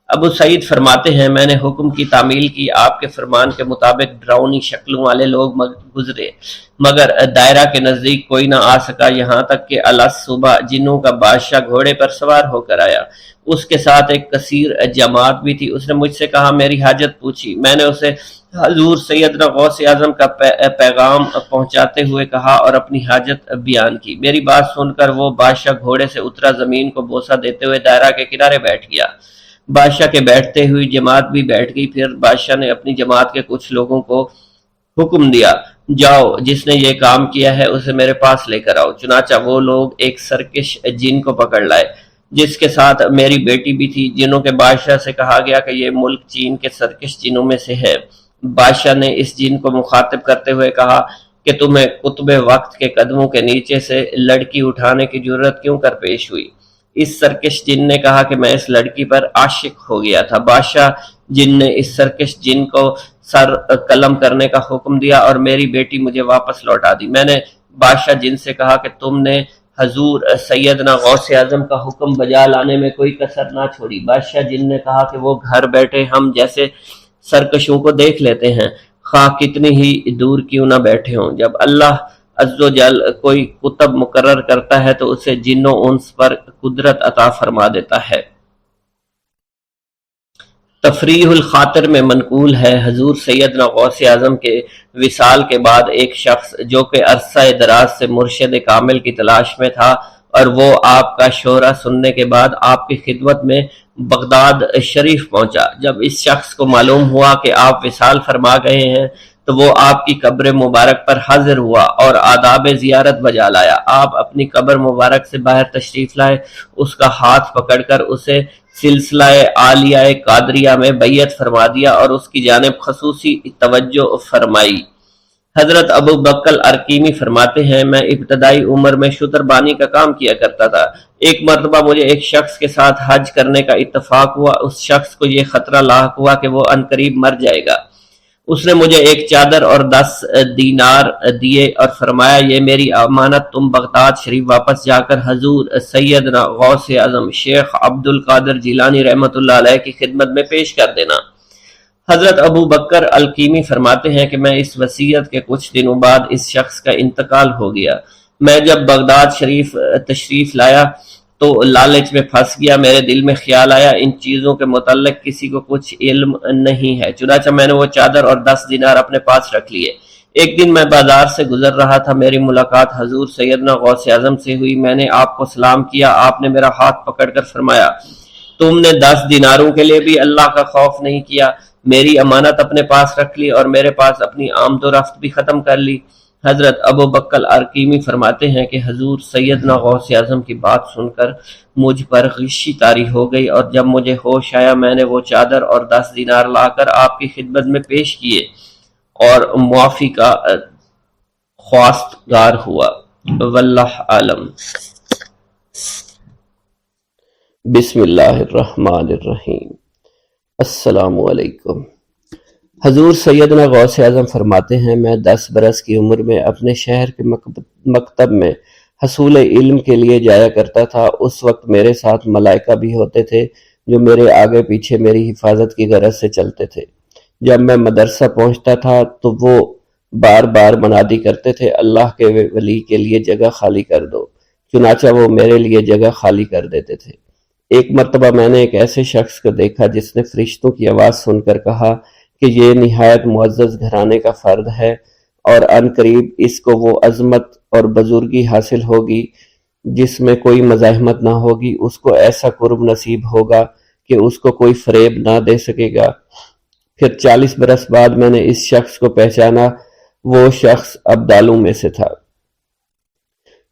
ابو سعید فرماتے ہیں میں نے حکم کی تعمیل کی، آپ کے فرمان کے مطابق ڈراؤنی شکلوں والے لوگ گزرے مگر دائرہ کے نزدیک کوئی نہ آ سکا، یہاں تک کہ صبح جنوں کا بادشاہ گھوڑے پر سوار ہو کر آیا۔ اس کے ساتھ ایک کثیر جماعت بھی تھی۔ اس نے مجھ سے کہا میری حاجت پوچھی۔ میں نے اسے حضور سیدنا غوث اعظم کا پیغام پہنچاتے ہوئے کہا اور اپنی حاجت بیان کی۔ میری بات سن کر وہ بادشاہ گھوڑے سے اترا، زمین کو بوسہ دیتے ہوئے دائرہ کے کنارے بیٹھ گیا۔ بادشاہ کے بیٹھتے ہوئی جماعت بھی بیٹھ گئی۔ پھر بادشاہ نے اپنی جماعت کے کچھ لوگوں کو حکم دیا جاؤ جس نے یہ کام کیا ہے اسے میرے پاس لے کر آؤ۔ چنانچہ وہ لوگ ایک سرکش جن کو پکڑ لائے جس کے ساتھ میری بیٹی بھی تھی۔ جنوں کے بادشاہ سے کہا گیا کہ یہ ملک چین کے سرکش جنوں میں سے ہے۔ بادشاہ نے اس جن کو مخاطب کرتے ہوئے کہا کہ تمہیں قطب وقت کے قدموں کے نیچے سے لڑکی اٹھانے کی جرت کیوں کر پیش ہوئی؟ اس سرکش جن نے کہا کہ میں اس لڑکی پر عاشق ہو گیا تھا۔ بادشاہ جن نے اس سرکش جن کو سر قلم کرنے کا حکم دیا اور میری بیٹی مجھے واپس لوٹا دی۔ میں نے بادشاہ جن سے کہا کہ تم نے حضور سیدنا غوث اعظم کا حکم بجا لانے میں کوئی کسر نہ چھوڑی۔ بادشاہ جن نے کہا کہ وہ گھر بیٹھے ہم جیسے سرکشوں کو دیکھ لیتے ہیں، خواہ کتنی ہی دور کیوں نہ بیٹھے ہوں۔ جب اللہ عز و جل کوئی قطب مقرر کرتا ہے تو اسے جن و انس پر قدرت عطا فرما دیتا ہے۔ تفریح الخاطر میں منقول ہے حضور سیدنا غوث اعظم کے وصال کے بعد ایک شخص جو کہ عرصہ دراز سے مرشد کامل کی تلاش میں تھا اور وہ آپ کا شورا سننے کے بعد آپ کی خدمت میں بغداد شریف پہنچا۔ جب اس شخص کو معلوم ہوا کہ آپ وصال فرما گئے ہیں تو وہ آپ کی قبر مبارک پر حاضر ہوا اور آداب زیارت بجا لایا۔ آپ اپنی قبر مبارک سے باہر تشریف لائے، اس کا ہاتھ پکڑ کر اسے سلسلہ عالیہ قادریہ میں بیعت فرما دیا اور اس کی جانب خصوصی توجہ فرمائی۔ حضرت ابو بکر ارکیمی فرماتے ہیں میں ابتدائی عمر میں شتر بانی کا کام کیا کرتا تھا۔ ایک مرتبہ مجھے ایک شخص کے ساتھ حج کرنے کا اتفاق ہوا۔ اس شخص کو یہ خطرہ لاحق ہوا کہ وہ عنقریب مر جائے گا۔ اس نے مجھے ایک چادر اور 10 دینار دیے اور فرمایا یہ میری امانت، تم بغداد شریف واپس جا کر حضور سیدنا غوث اعظم شیخ عبد القادر جیلانی رحمۃ اللہ علیہ کی خدمت میں پیش کر دینا۔ حضرت ابو بکر الکیمی فرماتے ہیں کہ میں اس وصیت کے کچھ دنوں بعد اس شخص کا انتقال ہو گیا۔ میں جب بغداد شریف تشریف لایا تو لالچ میں پھنس گیا۔ میرے دل میں خیال آیا ان چیزوں کے متعلق کسی کو کچھ علم نہیں ہے، چنانچہ میں نے وہ چادر اور 10 دینار اپنے پاس رکھ لیے۔ ایک دن میں بازار سے گزر رہا تھا، میری ملاقات حضور سیدنا غوث اعظم سے ہوئی۔ میں نے آپ کو سلام کیا، آپ نے میرا ہاتھ پکڑ کر فرمایا تم نے 10 دیناروں کے لیے بھی اللہ کا خوف نہیں کیا، میری امانت اپنے پاس رکھ لی اور میرے پاس اپنی آمد و رفت بھی ختم کر لی۔ حضرت ابو بکر ارکیمی فرماتے ہیں کہ حضور سیدنا غوث اعظم کی بات سن کر مجھ پر غشی طاری ہو گئی اور جب مجھے ہوش آیا میں نے وہ چادر اور 10 دینار لا کر آپ کی خدمت میں پیش کیے اور معافی کا خواستگار ہوا۔ واللہ عالم۔ بسم اللہ الرحمن الرحیم۔ السلام علیکم۔ حضور سیدنا غوث اعظم فرماتے ہیں، میں 10 برس کی عمر میں اپنے شہر کے مکتب میں حصول علم کے لیے جایا کرتا تھا۔ اس وقت میرے ساتھ ملائکہ بھی ہوتے تھے جو میرے آگے پیچھے میری حفاظت کی غرض سے چلتے تھے۔ جب میں مدرسہ پہنچتا تھا تو وہ بار بار منادی کرتے تھے، اللہ کے ولی کے لیے جگہ خالی کر دو۔ چنانچہ وہ میرے لیے جگہ خالی کر دیتے تھے۔ ایک مرتبہ میں نے ایک ایسے شخص کو دیکھا جس نے فرشتوں کی آواز سن کر کہا کہ یہ نہایت معزز گھرانے کا فرد ہے اور عن قریب اس کو وہ عظمت اور بزرگی حاصل ہوگی جس میں کوئی مزاحمت نہ ہوگی۔ اس کو ایسا قرب نصیب ہوگا کہ اس کو کوئی فریب نہ دے سکے گا۔ پھر 40 برس بعد میں نے اس شخص کو پہچانا، وہ شخص ابدالوں میں سے تھا۔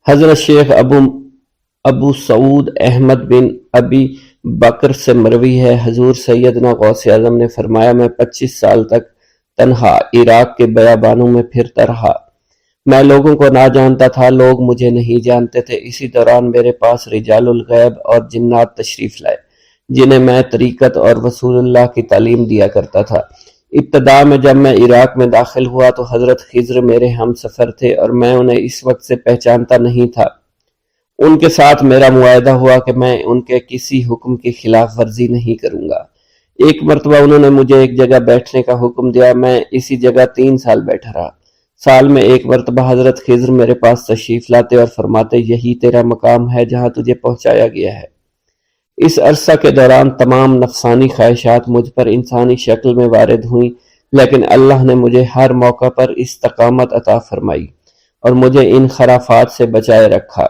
حضرت شیخ ابو سعود احمد بن ابی بکر سے مروی ہے، حضور سیدنا غوث اعظم نے فرمایا، میں 25 سال تک تنہا عراق کے بیابانوں میں پھرتا رہا۔ میں لوگوں کو نہ جانتا تھا، لوگ مجھے نہیں جانتے تھے۔ اسی دوران میرے پاس رجال الغیب اور جنات تشریف لائے جنہیں میں طریقت اور رسول اللہ کی تعلیم دیا کرتا تھا۔ ابتدا میں جب میں عراق میں داخل ہوا تو حضرت خضر میرے ہم سفر تھے اور میں انہیں اس وقت سے پہچانتا نہیں تھا۔ ان کے ساتھ میرا معاہدہ ہوا کہ میں ان کے کسی حکم کی خلاف ورزی نہیں کروں گا۔ ایک مرتبہ انہوں نے مجھے ایک جگہ بیٹھنے کا حکم دیا، میں اسی جگہ 3 سال بیٹھا رہا۔ سال میں ایک مرتبہ حضرت خضر میرے پاس تشریف لاتے اور فرماتے، یہی تیرا مقام ہے جہاں تجھے پہنچایا گیا ہے۔ اس عرصہ کے دوران تمام نفسانی خواہشات مجھ پر انسانی شکل میں وارد ہوئیں، لیکن اللہ نے مجھے ہر موقع پر استقامت عطا فرمائی اور مجھے ان خرافات سے بچائے رکھا۔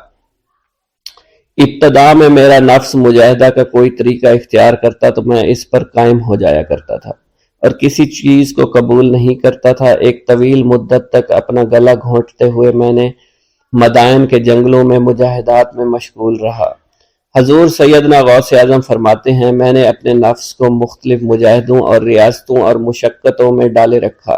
ابتدا میں میرا نفس مجاہدہ کا کوئی طریقہ اختیار کرتا تو میں اس پر قائم ہو جایا کرتا تھا اور کسی چیز کو قبول نہیں کرتا تھا۔ ایک طویل مدت تک اپنا گلا گھونٹتے ہوئے میں نے مدائن کے جنگلوں میں مجاہدات میں مشغول رہا۔ حضور سیدنا غوث اعظم فرماتے ہیں، میں نے اپنے نفس کو مختلف مجاہدوں اور ریاستوں اور مشقتوں میں ڈالے رکھا۔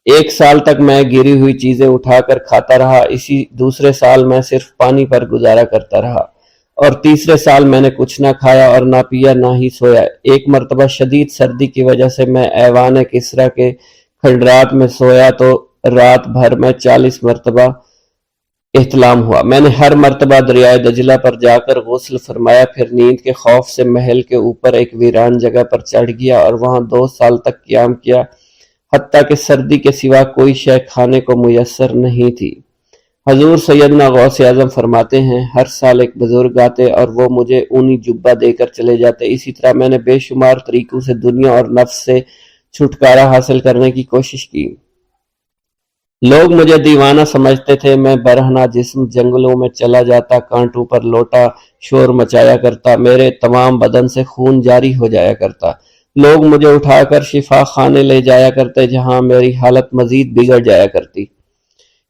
1 سال تک میں گری ہوئی چیزیں اٹھا کر کھاتا رہا، اسی دوسرے سال میں صرف پانی پر گزارا کرتا رہا اور تیسرے سال میں نے کچھ نہ کھایا اور نہ پیا نہ ہی سویا۔ ایک مرتبہ شدید سردی کی وجہ سے میں ایوان کسریٰ کے کھنڈرات میں سویا تو رات بھر میں 40 مرتبہ احتلام ہوا۔ میں نے ہر مرتبہ دریائے دجلہ پر جا کر غسل فرمایا، پھر نیند کے خوف سے محل کے اوپر ایک ویران جگہ پر چڑھ گیا اور وہاں 2 سال تک قیام کیا، حتیٰ کہ سردی کے سوا کوئی شے کھانے کو میسر نہیں تھی۔ حضور سیدنا غوث اعظم فرماتے ہیں، ہر سال ایک بزرگ آتے اور وہ مجھے اونی جبہ دے کر چلے جاتے۔ اسی طرح میں نے بے شمار طریقوں سے دنیا اور نفس سے چھٹکارا حاصل کرنے کی کوشش کی۔ لوگ مجھے دیوانہ سمجھتے تھے، میں برہنہ جسم جنگلوں میں چلا جاتا، کانٹوں پر لوٹا شور مچایا کرتا، میرے تمام بدن سے خون جاری ہو جایا کرتا۔ لوگ مجھے اٹھا کر شفا خانے لے جایا کرتے جہاں میری حالت مزید بگڑ جایا کرتی۔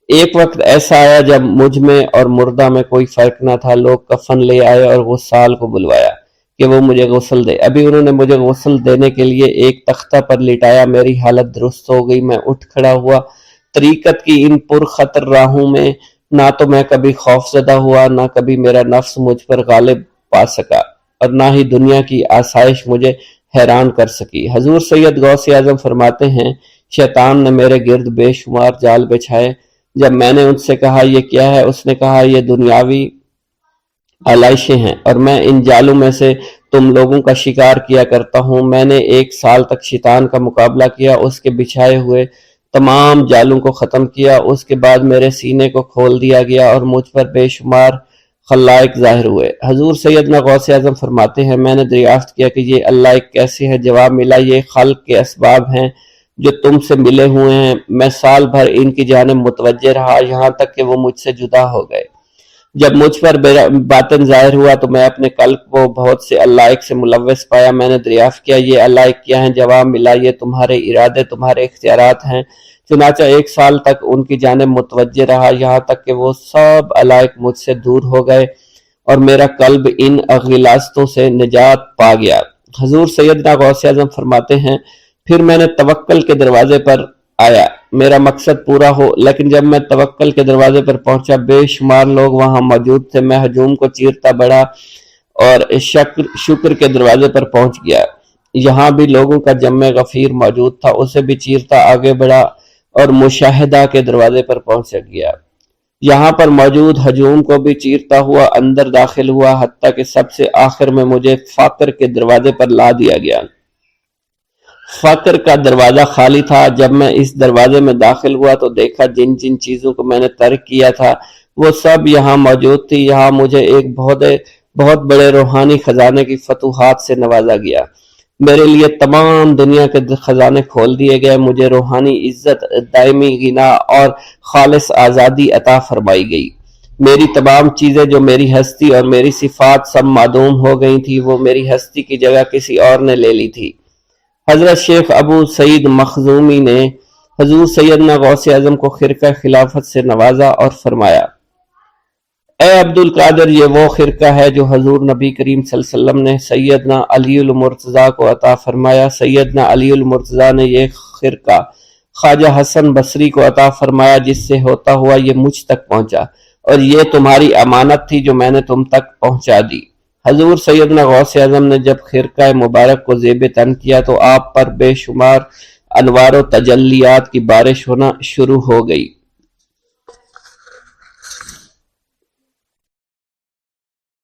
ایک وقت ایسا آیا جب مجھ میں اور مردہ میں کوئی فرق نہ تھا۔ لوگ کفن لے آئے اور غسال کو بلوایا کہ وہ مجھے غسل دے۔ ابھی انہوں نے مجھے غسل دینے کے لیے ایک تختہ پر لٹایا، میری حالت درست ہو گئی، میں اٹھ کھڑا ہوا۔ طریقت کی ان پرخطر راہوں میں نہ تو میں کبھی خوف زدہ ہوا، نہ کبھی میرا نفس مجھ پر غالب پا سکا اور نہ ہی دنیا کی آسائش مجھے حیران کر سکی۔ حضور سید غوث اعظم فرماتے ہیں، شیطان نے میرے گرد بے شمار جال بچھائے۔ جب میں نے ان سے کہا یہ کیا ہے، اس نے کہا یہ دنیاوی آلائشیں ہیں اور میں ان جالوں میں سے تم لوگوں کا شکار کیا کرتا ہوں۔ میں نے 1 سال تک شیطان کا مقابلہ کیا، اس کے بچھائے ہوئے تمام جالوں کو ختم کیا۔ اس کے بعد میرے سینے کو کھول دیا گیا اور مجھ پر بے شمار خلائق ظاہر ہوئے۔ حضور سیدنا غوث اعظم فرماتے ہیں، میں نے دریافت کیا کہ یہ اللہ ایک کیسے ہے؟ جواب ملا، یہ خلق کے اسباب ہیں جو تم سے ملے ہوئے ہیں۔ میں سال بھر ان کی جانب متوجہ رہا، یہاں تک کہ وہ مجھ سے جدا ہو گئے۔ جب مجھ پر باطن ظاہر ہوا تو میں اپنے قلب کو بہت سے علائق سے ملوث پایا۔ میں نے دریافت کیا یہ علائق کیا ہیں؟ جواب ملا، یہ تمہارے ارادے، تمہارے اختیارات ہیں۔ چنانچہ 1 سال تک ان کی جانب متوجہ رہا، یہاں تک کہ وہ سب علائق مجھ سے دور ہو گئے اور میرا قلب ان اغلاستوں سے نجات پا گیا۔ حضور سیدنا غوث اعظم فرماتے ہیں، پھر میں نے توکل کے دروازے پر آیا میرا مقصد پورا ہو، لیکن جب میں توکل کے دروازے پر پہنچا بے شمار لوگ وہاں موجود تھے۔ میں ہجوم کو چیرتا بڑھا اور شکر کے دروازے پر پہنچ گیا۔ یہاں بھی لوگوں کا جمع غفیر موجود تھا، اسے بھی چیرتا آگے بڑھا اور مشاہدہ کے دروازے پر پہنچ گیا۔ یہاں پر موجود ہجوم کو بھی چیرتا ہوا اندر داخل ہوا، حتیٰ کہ سب سے آخر میں مجھے فقر کے دروازے پر لا دیا گیا۔ فقر کا دروازہ خالی تھا۔ جب میں اس دروازے میں داخل ہوا تو دیکھا جن جن چیزوں کو میں نے ترک کیا تھا وہ سب یہاں موجود تھی۔ یہاں مجھے ایک بہت بڑے روحانی خزانے کی فتوحات سے نوازا گیا۔ میرے لیے تمام دنیا کے خزانے کھول دیے گئے، مجھے روحانی عزت، دائمی غنا اور خالص آزادی عطا فرمائی گئی۔ میری تمام چیزیں جو میری ہستی اور میری صفات سب معدوم ہو گئی تھی، وہ میری ہستی کی جگہ کسی اور نے لے لی تھی۔ حضرت شیخ ابو سعید مخزومی نے حضور سیدنا غوث اعظم کو خرقہ خلافت سے نوازا اور فرمایا: اے عبد القادر، یہ وہ خرقہ ہے جو حضور نبی کریم صلی اللہ علیہ وسلم نے سیدنا علی المرتضیٰ کو عطا فرمایا۔ سیدنا علی المرتضیٰ نے یہ خرقہ خواجہ حسن بصری کو عطا فرمایا، جس سے ہوتا ہوا یہ مجھ تک پہنچا، اور یہ تمہاری امانت تھی جو میں نے تم تک پہنچا دی۔ حضور سیدنا غوث اعظم نے جب خرقہ مبارک کو زیب تن کیا تو آپ پر بے شمار انوار و تجلیات کی بارش ہونا شروع ہو گئی۔